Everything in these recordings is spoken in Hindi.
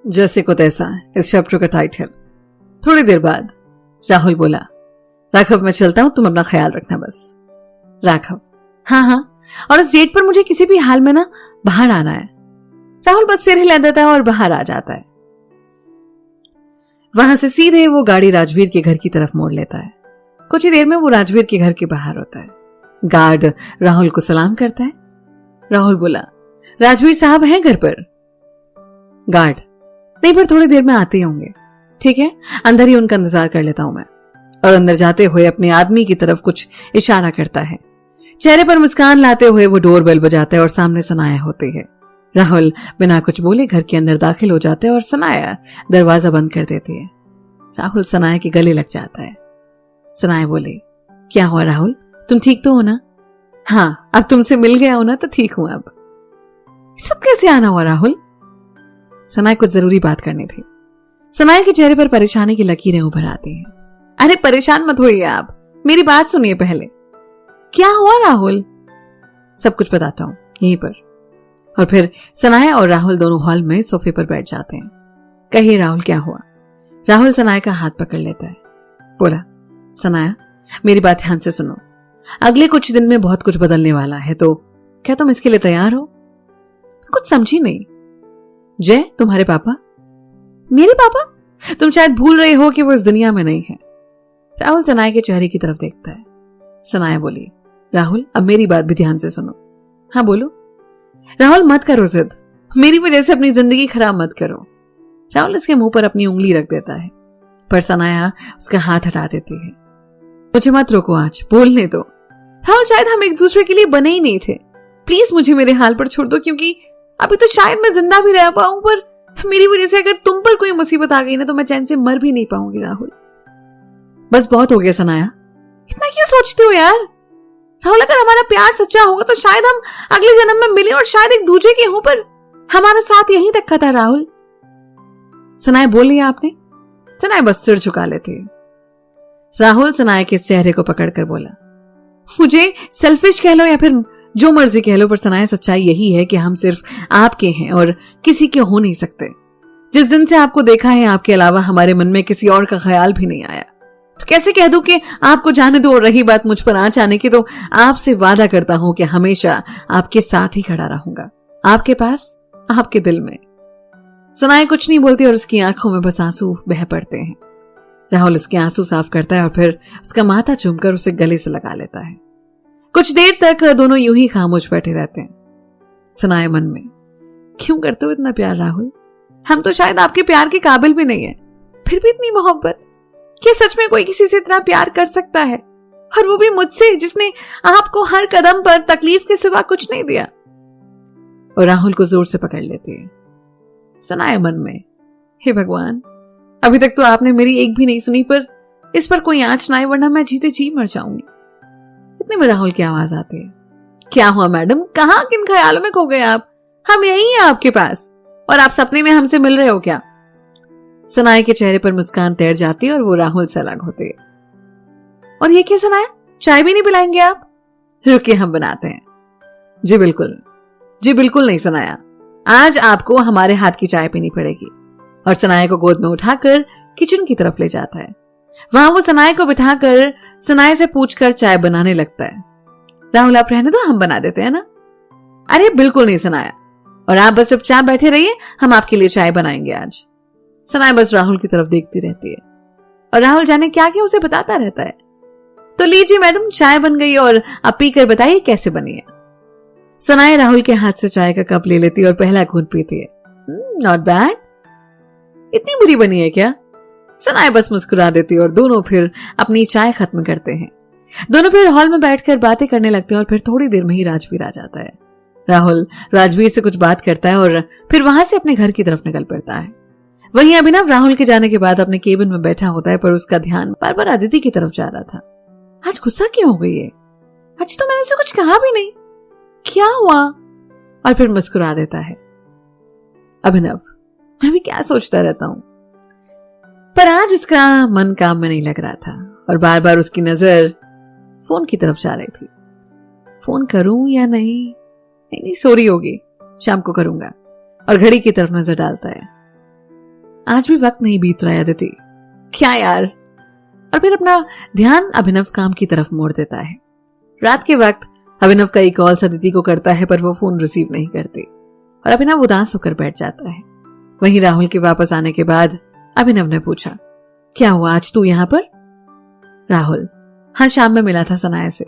जैसे को तैसा इस चैप्टर का टाइटल। थोड़ी देर बाद राहुल बोला, राघव मैं चलता हूं, तुम अपना ख्याल रखना बस। राघव, हाँ हाँ, और इस डेट पर मुझे किसी भी हाल में ना बाहर आना है। राहुल बस सिर हिला देता है और बाहर आ जाता है। वहां से सीधे वो गाड़ी राजवीर के घर की तरफ मोड़ लेता है। कुछ ही देर में वो राजवीर के घर के बाहर होता है। गार्ड राहुल को सलाम करता है। राहुल बोला, राजवीर साहब हैं घर पर? गार्ड, नहीं पर थोड़ी देर में आते होंगे। ठीक है, अंदर ही उनका इंतजार कर लेता हूं मैं। और अंदर जाते हुए अपने आदमी की तरफ कुछ इशारा करता है। चेहरे पर मुस्कान लाते हुए वो डोरबेल बजाता है और सामने सनाया होती है। राहुल बिना कुछ बोले घर के अंदर दाखिल हो जाते हैं और सनाया दरवाजा बंद कर देती है। राहुल सनाया के गले लग जाता है। सनाया बोले, क्या हुआ राहुल, तुम ठीक तो हो ना? हाँ, अब तुमसे मिल गया हो ना तो ठीक हूं। अब इस वक्त कैसे आना हुआ राहुल? सनाया कुछ जरूरी बात करनी थी। सनाया के चेहरे पर परेशानी की लकीरें उभर आती हैं। अरे परेशान मत होइए आप, मेरी बात सुनिए पहले। क्या हुआ राहुल? सब कुछ बताता हूं यहीं पर। और फिर सनाया और राहुल दोनों हॉल में सोफे पर बैठ जाते हैं। कहिए राहुल, क्या हुआ? राहुल सनाया का हाथ पकड़ लेता है। बोला, सनाया मेरी बात ध्यान से सुनो। अगले कुछ दिन में बहुत कुछ बदलने वाला है, तो क्या तुम इसके लिए तैयार हो? कुछ समझी नहीं। जय तुम्हारे पापा? मेरे पापा? तुम शायद भूल रहे हो कि वो इस दुनिया में नहीं है। राहुल सनाया के चेहरे की तरफ देखता है। सनाया बोली, राहुल अब मेरी बात भी ध्यान से सुनो। हाँ बोलो। राहुल मत करो जिद, मेरी वजह से अपनी जिंदगी खराब मत करो। राहुल इसके मुंह पर अपनी उंगली रख देता है, पर सनाया उसका हाथ हटा देती है। मुझे मत रोको, आज बोलने दो। राहुल शायद हम एक दूसरे के लिए बने ही नहीं थे। प्लीज मुझे मेरे हाल पर छोड़ दो, क्योंकि अभी तो शायद मैं जिंदा भी रह पाऊं, पर मेरी वजह से अगर तुम पर कोई मुसीबत आ गई ना तो मैं चैन से मर भी नहीं पाऊंगी। राहुल बस बहुत हो गया सनाया, इतना क्यों सोचते हो यार? राहुल अगर हमारा प्यार सच्चा होगा तो शायद हम अगले जन्म में मिले और शायद एक दूसरे के हों, पर हमारा साथ यहीं तक का था। राहुल, सनाया बोल लिया आपने? सनाया बस सिर झुका लेती है। राहुल सनाया के चेहरे को पकड़कर बोला, मुझे सेल्फिश कह लो या फिर जो मर्जी कह लो, पर सनाया सच्चाई यही है कि हम सिर्फ आपके हैं और किसी के हो नहीं सकते। जिस दिन से आपको देखा है आपके अलावा हमारे मन में किसी और का ख्याल भी नहीं आया, तो कैसे कह दूं कि आपको जाने दो। और रही बात मुझ पर आँच आने की, तो आपसे वादा करता हूं कि हमेशा आपके साथ ही खड़ा रहूंगा, आपके पास, आपके दिल में। सनाया कुछ नहीं बोलती और उसकी आंखों में बस आंसू बह पड़ते हैं। राहुल उसके आंसू साफ करता है और फिर उसका माथा चूमकर उसे गले से लगा लेता है। कुछ देर तक दोनों यूं ही खामोश बैठे रहते हैं। सनाया मन में, क्यों करते हो इतना प्यार राहुल? हम तो शायद आपके प्यार के काबिल भी नहीं है, फिर भी इतनी मोहब्बत। क्या सच में कोई किसी से इतना प्यार कर सकता है? और वो भी मुझसे, जिसने आपको हर कदम पर तकलीफ के सिवा कुछ नहीं दिया। और राहुल को जोर से पकड़ लेती है। सनाया मन में, हे भगवान, अभी तक तो आपने मेरी एक भी नहीं सुनी, पर इस पर कोई आंच ना आए, वरना मैं जीते जी मर जाऊंगी। इतने में राहुल की आवाज आती है, क्या हुआ मैडम, कहां किन ख्यालों में खो गए आप? हम यही हैं आपके पास, और आप सपने में हमसे मिल रहे हो क्या? सनाया के चेहरे पर मुस्कान तैर जाती है और वो राहुल से अलग होती है। और ये क्या सनाया, चाय भी नहीं पिलाएंगे आप? रुकिए हम बनाते हैं। जी बिल्कुल, जी बिल्कुल नहीं सनाया, आज आपको हमारे हाथ की चाय पीनी पड़ेगी। और सनाया को गोद में उठाकर किचन की तरफ ले जाता है। वहां वो सनाया को बिठाकर सनाया से पूछकर चाय बनाने लगता है। राहुल आप रहने दो, हम बना देते हैं ना। अरे बिल्कुल नहीं सनाया, और आप बस चुपचाप बैठे रहिए, हम आपके लिए चाय बनाएंगे आज। सनाया बस राहुल की तरफ देखती रहती है और राहुल जाने क्या क्या उसे बताता रहता है। तो लीजिए मैडम, चाय बन गई और अब पीकर बताइए कैसे बनी है। सनाया राहुल के हाथ से चाय का कप ले लेती है और पहला घूंट पीती है। Not bad. इतनी बुरी बनी है क्या? सनाया बस मुस्कुरा देती है और दोनों फिर अपनी चाय खत्म करते हैं। दोनों फिर हॉल में बैठकर बातें करने लगते हैं और फिर थोड़ी देर में ही राजवीर आ जाता है। राहुल राजवीर से कुछ बात करता है और फिर वहां से अपने घर की तरफ निकल पड़ता है। वहीं अभिनव राहुल के जाने के बाद अपने केबिन में बैठा होता है, पर उसका ध्यान बार बार अदिति की तरफ जा रहा था। आज गुस्सा क्यों हो गई है? आज तो मैंने इसे कुछ कहा भी नहीं, क्या हुआ? और फिर मुस्कुरा देता है। अभिनव, मैं भी क्या सोचता रहता हूं, पर आज उसका मन काम में नहीं लग रहा था और बार बार उसकी नजर फोन की तरफ जा रही थी। फोन करूं या नहीं? नहीं, सो रही होगी, शाम को करूंगा। और घड़ी की तरफ नजर डालता है। आज भी वक्त नहीं बीत रहा है अदिति, क्या यार। और फिर अपना ध्यान अभिनव काम की तरफ मोड़ देता है। रात के वक्त अभिनव कई कॉल्स अदिति को करता है पर वो फोन रिसीव नहीं करती और अभिनव उदास होकर बैठ जाता है। वहीं राहुल के वापस आने के बाद अभिनव ने पूछा, क्या हुआ आज तू यहाँ पर? राहुल, हाँ शाम में मिला था सनाया से,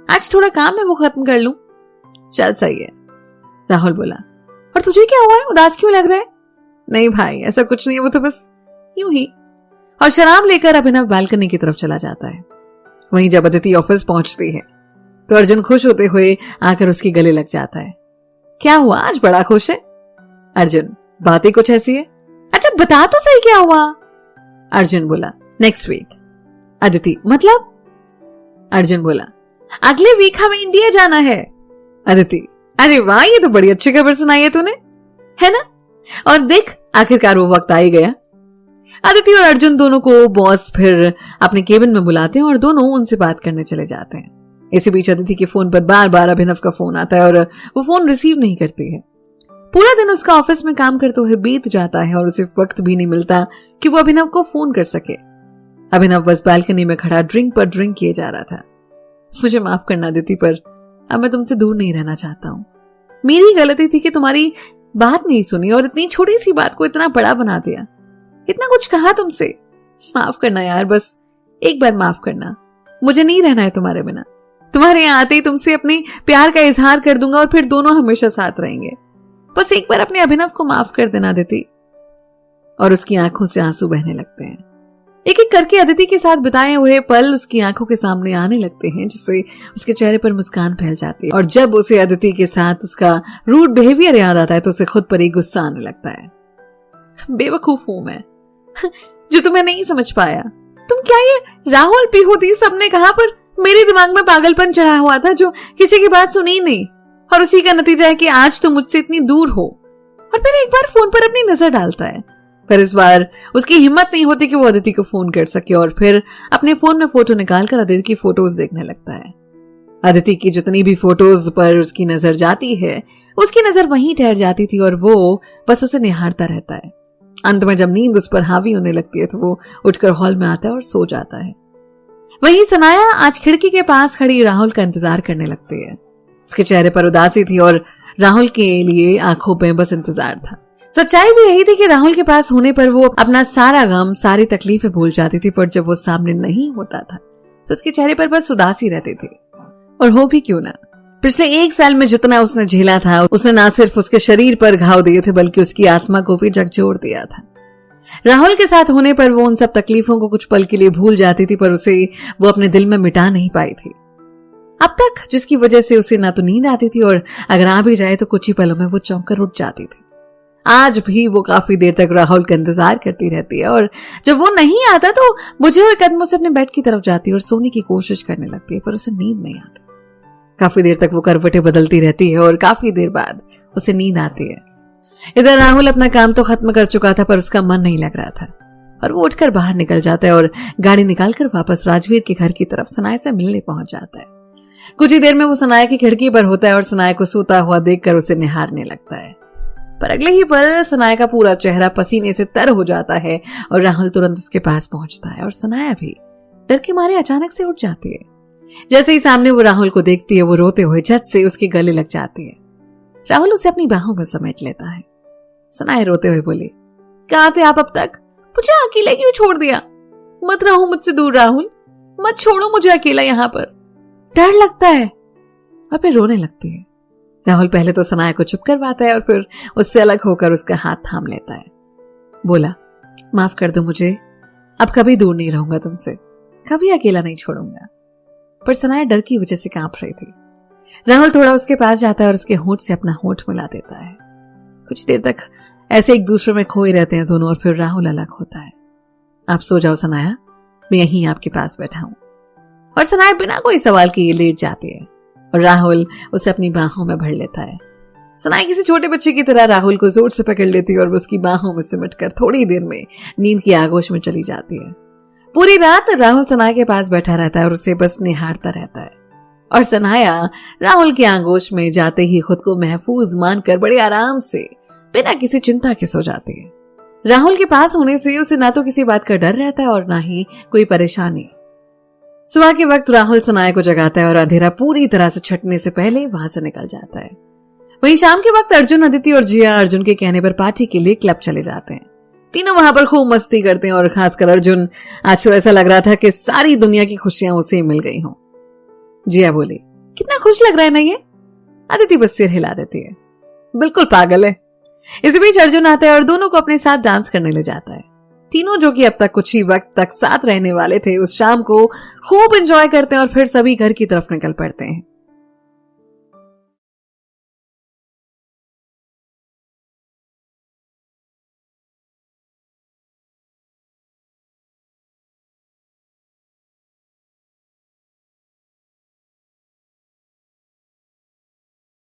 आज थोड़ा काम है वो खत्म कर लूं। चल सही है। राहुल बोला, और तुझे क्या हुआ है, उदास क्यों लग रहा है? नहीं भाई ऐसा कुछ नहीं है, वो तो बस यूं ही। और शराब लेकर अभिनव बालकनी की तरफ चला जाता है। वहीं जब अदिति ऑफिस पहुंचती है तो अर्जुन खुश होते हुए आकर उसके गले लग जाता है। क्या हुआ, आज बड़ा खुश है? अर्जुन, बातें कुछ ऐसी है। अच्छा बता तो सही क्या हुआ? अर्जुन बोला, नेक्स्ट वीक। अदिति, मतलब? अर्जुन बोला, अगले वीक हमें इंडिया जाना है। अदिति, अरे वाह ये तो बड़ी अच्छी खबर सुनाई है तूने, है ना? और देख आखिरकार वो वक्त आ ही गया। अदिति और अर्जुन दोनों को बॉस फिर अपने केबिन में बुलाते हैं और दोनों उनसे बात करने चले जाते हैं। इसी बीच अदिति के फोन पर बार बार अभिनव का फोन आता है और वो फोन रिसीव नहीं करती है। पूरा दिन उसका ऑफिस में काम करते हुए बीत जाता है और उसे वक्त भी नहीं मिलता कि वो अभिनव को फोन कर सके। अभिनव बस बालकनी में खड़ा ड्रिंक पर ड्रिंक किए जा रहा था। मुझे माफ करना अदिति, पर अब मैं तुमसे दूर नहीं रहना चाहता हूँ। मेरी गलती थी कि तुम्हारी बात नहीं सुनी और इतनी छोटी सी बात को इतना बड़ा बना दिया। इतना कुछ कहा तुमसे, माफ करना यार, बस एक बार माफ करना। मुझे नहीं रहना है तुम्हारे बिना। तुम्हारे यहाँ आते ही तुमसे अपने प्यार का इजहार कर दूंगा और फिर दोनों हमेशा साथ रहेंगे। बस एक बार अपने अभिनव को माफ कर देना अदिति। और उसकी आंखों से आंसू बहने लगते हैं। एक एक करके अदिति के साथ बिताए हुए पल उसकी आंखों के सामने आने लगते हैं, जिससे उसके चेहरे पर मुस्कान फैल जाती है। और जब उसे अदिति के साथ उसका रूड बिहेवियर याद आता है तो उसे खुद पर ही गुस्सा आने लगता है। बेवकूफ हूं मैं जो तुम्हें नहीं समझ पाया। तुम क्या ये राहुल पीहूती सबने कहा, पर मेरे दिमाग में पागलपन चढ़ा हुआ था जो किसी की बात सुनी नहीं, और उसी का नतीजा है कि आज तुम मुझसे इतनी दूर हो। और फिर एक बार फोन पर अपनी नजर डालता है, पर इस बार उसकी हिम्मत नहीं होती कि वो अदिति को फोन कर सके और फिर अपने फोन में फोटो निकालकर अदिति की फोटोज देखने लगता है। अदिति की जितनी भी फोटोज पर उसकी नजर जाती है उसकी नजर वहीं ठहर जाती थी और वो बस उसे निहारता रहता है। अंत में जब नींद उस पर हावी होने लगती है तो वो उठकर हॉल में आता है और सो जाता है। वहीं सनाया आज खिड़की के पास खड़ी राहुल का इंतजार करने लगती है। उसके चेहरे पर उदासी थी और राहुल के लिए आंखों में बस इंतजार था। सच्चाई भी यही थी कि राहुल के पास होने पर वो अपना सारा गम, सारी तकलीफें भूल जाती थी, पर जब वो सामने नहीं होता था तो उसके चेहरे पर बस उदासी रहती थी। और हो भी क्यों ना, पिछले 1 साल में जितना उसने झेला था उसने ना सिर्फ उसके शरीर पर घाव दिए थे बल्कि उसकी आत्मा को भी झकझोर दिया था। राहुल के साथ होने पर वो उन सब तकलीफों को कुछ पल के लिए भूल जाती थी, पर उसे वो अपने दिल में मिटा नहीं पाई थी अब तक, जिसकी वजह से उसे ना तो नींद आती थी और अगर आ भी जाए तो कुछ ही पलों में वो चौंक कर उठ जाती थी। आज भी वो काफी देर तक राहुल का इंतजार करती रहती है और जब वो नहीं आता तो बुझे हुए कदमों से अपने बेड की तरफ जाती है और सोने की कोशिश करने लगती है, पर उसे नींद नहीं आती। काफी देर तक वो करवटें बदलती रहती है और काफी देर बाद उसे नींद आती है। इधर राहुल अपना काम तो खत्म कर चुका था पर उसका मन नहीं लग रहा था और वो उठकर बाहर निकल जाता है और गाड़ी निकालकर वापस राजवीर के घर की तरफ सनाया से मिलने पहुंच जाता है। कुछ ही देर में वो सनाया की खिड़की पर होता है और सनाया को सोता हुआ देखकर उसे निहारने लगता है, पर अगले ही पल सनाया का पूरा चेहरा पसीने से तर हो जाता है और राहुल तुरंत उसके पास पहुंचता है और सनाया भी डर के मारे अचानक से उठ जाती है। जैसे ही सामने वो राहुल को देखती है वो रोते हुए झट से उसके गले लग जाती है। राहुल उसे अपनी बाहों में समेट लेता है। सनाया रोते हुए बोली, कहाँ थे आप अब तक? मुझे अकेला क्यों छोड़ दिया? मत रहो मुझसे दूर राहुल, मत छोड़ो मुझे अकेला यहाँ पर, डर लगता है। और फिर रोने लगती है। राहुल पहले तो सनाया को चुप करवाता है और फिर उससे अलग होकर उसका हाथ थाम लेता है। बोला, माफ कर दो मुझे, अब कभी दूर नहीं रहूंगा तुमसे, कभी अकेला नहीं छोड़ूंगा। पर सनाया डर की वजह से कांप रही थी। राहुल थोड़ा उसके पास जाता है और उसके होंठ से अपना होंठ मिला देता है। कुछ देर तक ऐसे एक दूसरे में खोए रहते हैं दोनों और फिर राहुल अलग होता है। आप सो जाओ सनाया, मैं यहीं आपके पास बैठा हूं। और सनाया बिना कोई सवाल किए लेट जाती है और राहुल उसे अपनी बाहों में भर लेता है। सनाया किसी छोटे बच्चे की तरह राहुल को जोर से पकड़ लेती है और उसकी बाहों में सिमटकर थोड़ी देर में नींद की आगोश में चली जाती है। पूरी रात राहुल सनाया के पास बैठा रहता है और उसे बस निहारता रहता है और सनाया राहुल की आगोश में जाते ही खुद को महफूज मानकर बड़े आराम से बिना किसी चिंता के सो जाती है। राहुल के पास होने से उसे ना तो किसी बात का डर रहता है और ना ही कोई परेशानी। सुबह के वक्त राहुल सनाया को जगाता है और अंधेरा पूरी तरह से छटने से पहले वहां से निकल जाता है। वहीं शाम के वक्त अर्जुन, अदिति और जिया अर्जुन के कहने पर पार्टी के लिए क्लब चले जाते हैं। तीनों वहां पर खूब मस्ती करते हैं और खासकर अर्जुन, आज तो ऐसा लग रहा था कि सारी दुनिया की खुशियां उसे ही मिल गई हों। जिया बोली, कितना खुश लग रहा है ना ये? अदिति बस सिर हिला देती है, बिल्कुल पागल है। इसी बीच अर्जुन आता है और दोनों को अपने साथ डांस करने ले जाता है। तीनों, जो कि अब तक कुछ ही वक्त तक साथ रहने वाले थे, उस शाम को खूब एंजॉय करते हैं और फिर सभी घर की तरफ निकल पड़ते हैं।